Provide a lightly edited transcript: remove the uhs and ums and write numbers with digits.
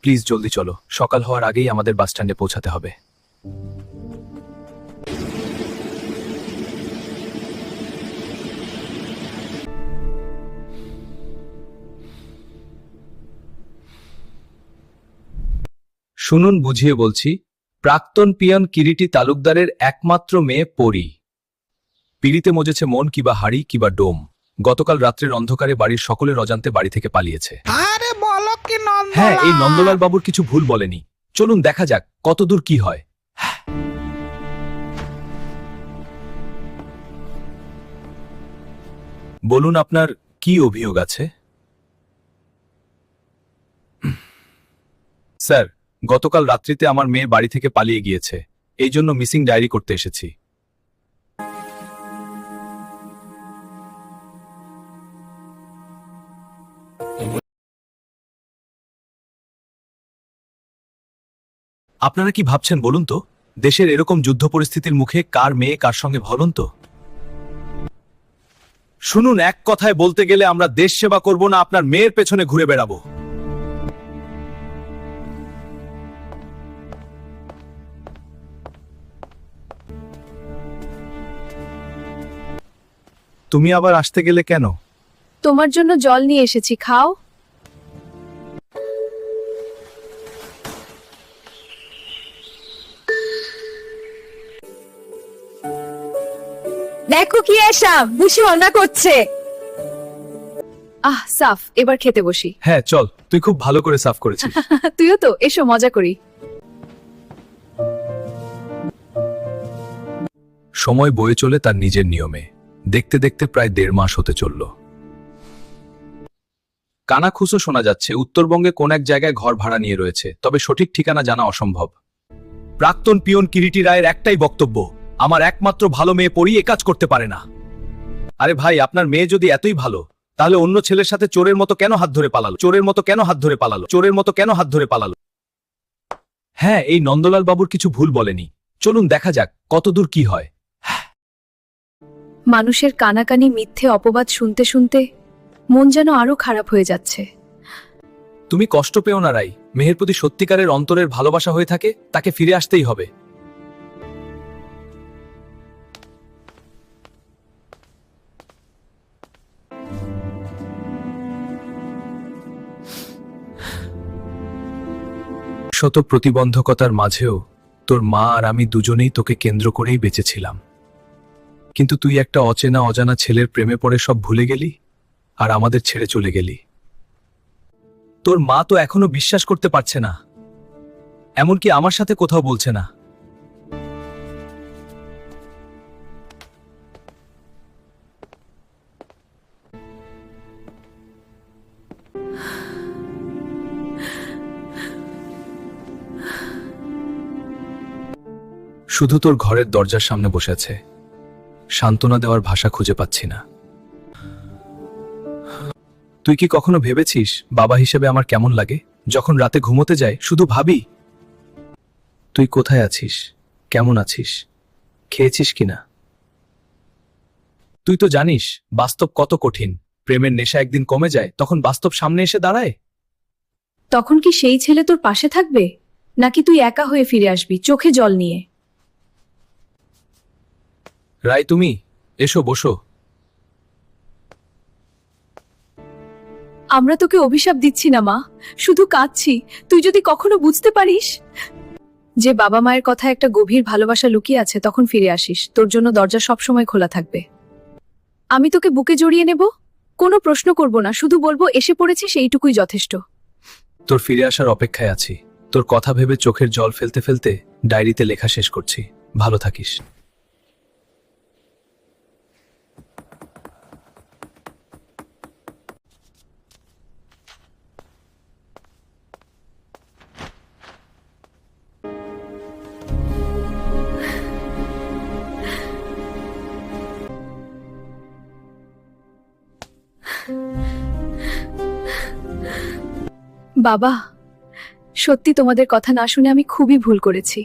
Please জলদি চলো, সকাল হওয়ার আগেই আমাদের বাস স্ট্যান্ডে পৌঁছাতে হবে। শুনুন, বুঝিয়ে বলছি, প্রাক্তন পিয়ন কিরিটি তালুকদারের একমাত্র মেয়ে পরি। পিড়িতে মজেছে মন, কিবা হাড়ি কিবা ডোম। গতকাল রাত্রের অন্ধকারে বাড়ির সকলের অজান্তে বাড়ি থেকে পালিয়েছে। আরে বলো কি নন্দলাল? হ্যাঁ, এই নন্দলাল বাবুর কিছু ভুল বলেনি। চলুন দেখা যাক কতদূর কি হয়। বলুন, আপনার কি অভিযোগ আছে? স্যার, গতকাল রাত্রিতে আমার মেয়ে বাড়ি থেকে পালিয়ে গিয়েছে, এই জন্য মিসিং ডায়েরি করতে এসেছি। আপনারা কি ভাবছেন বলুন তো? দেশের এরকম যুদ্ধ পরিস্থিতির মুখে কার মেয়ে কার সঙ্গে বলুন তো? শুনুন, এক কথায় বলতে গেলে আমরা দেশ সেবা করব না, আপনার মেয়ের পেছনে ঘুরে বেড়াবো। তুমি আবার আসতে গেলে কেন? তোমার জন্য জল নিয়ে এসেছি, খাও। দেখো কি এসব বুঝি অনা করছে। সাফ, এবার খেতে বসি। হ্যাঁ চল, তুই খুব ভালো করে সাফ করেছিস। তুইও তো এসো, মজা করি। সময় বয়ে চলে তার নিজের নিয়মে। দেখতে দেখতে প্রায় 1.5 মাস হতে চলল। কানাখুসো শোনা যাচ্ছে উত্তরবঙ্গে কোন এক জায়গায় ঘর ভাড়া নিয়ে রয়েছে, তবে সঠিক ঠিকানা জানা অসম্ভব। প্রাক্তন পিয়ন কিরিটি রায়ের একটাই বক্তব্য, আমার একমাত্র ভালো মেয়ে পরি এ কাজ করতে পারে না। আরে ভাই, আপনার মেয়ে যদি এতই ভালো, তাহলে অন্য ছেলের সাথে চোরের মতো কেন হাত ধরে পালালো? চোরের মতো কেন হাত ধরে পালালো? চোরের মতো কেন হাত ধরে পালালো? হ্যাঁ, এই নন্দলাল বাবুর কিছু ভুল বলেনি। চলুন দেখা যাক কতদূর কি হয়। মানুষের কানাকানি মিথ্যে অপবাদ শুনতে শুনতে মন যেন আরো খারাপ হয়ে যাচ্ছে। তুমি কষ্ট পেও না রাই, মেহের প্রতি সত্যিকারের অন্তরের ভালোবাসা হয়ে থাকে, তাকে ফিরে আসতেই হবে। শত প্রতিবন্ধকতার মাঝেও তোর মা আর আমি দুজনেই তোকে কেন্দ্র করেই বেঁচেছিলাম। কিন্তু তুই একটা অচেনা অজানা ছেলের প্রেমে পড়ে সব ভুলে গেলি আর আমাদের ছেড়ে চলে গেলি। তোর মা তো এখনো বিশ্বাস করতে পারছে না, এমনকি আমার সাথে কোথাও বলছে না। শুধু তোর ঘরের দরজার সামনে বসে আছে, সান্ত্বনা দেওয়ার ভাষা খুঁজে পাচ্ছি না। তুই কি কখনো ভেবেছিস বাবা হিসেবে আমার কেমন লাগে? যখন রাতে ঘুমোতে যাই শুধু ভাবি তুই কোথায় আছিস, কেমন আছিস, খেয়েছিস কিনা। তুই তো জানিস বাস্তব কত কঠিন। প্রেমের নেশা একদিন কমে যায়, তখন বাস্তব সামনে এসে দাঁড়ায়। তখন কি সেই ছেলে তোর পাশে থাকবে, নাকি তুই একা হয়ে ফিরে আসবি চোখে জল নিয়ে? রাই, তুমি এসো, বসো। আমরা তোকে অভিশাপ দিচ্ছি না মা, শুধু কাঁদছি। তুই যদি কখনো বুঝতে পারিস যে বাবা মায়ের কথা একটা গভীর ভালোবাসা লুকিয়ে আছে, তখন ফিরে আসিস। তোর জন্য দরজা সবসময় খোলা থাকবে। আমি তোকে বুকে জড়িয়ে নেব, কোনো প্রশ্ন করব না, শুধু বলবো এসে পড়েছিস, এইটুকুই যথেষ্ট। তোর ফিরে আসার অপেক্ষায় আছি। তোর কথা ভেবে চোখের জল ফেলতে ফেলতে ডায়েরিতে লেখা শেষ করছি। ভালো থাকিস। বাবা, সত্যি তোমাদের কথা না শুনে আমি খুবই ভুল করেছি।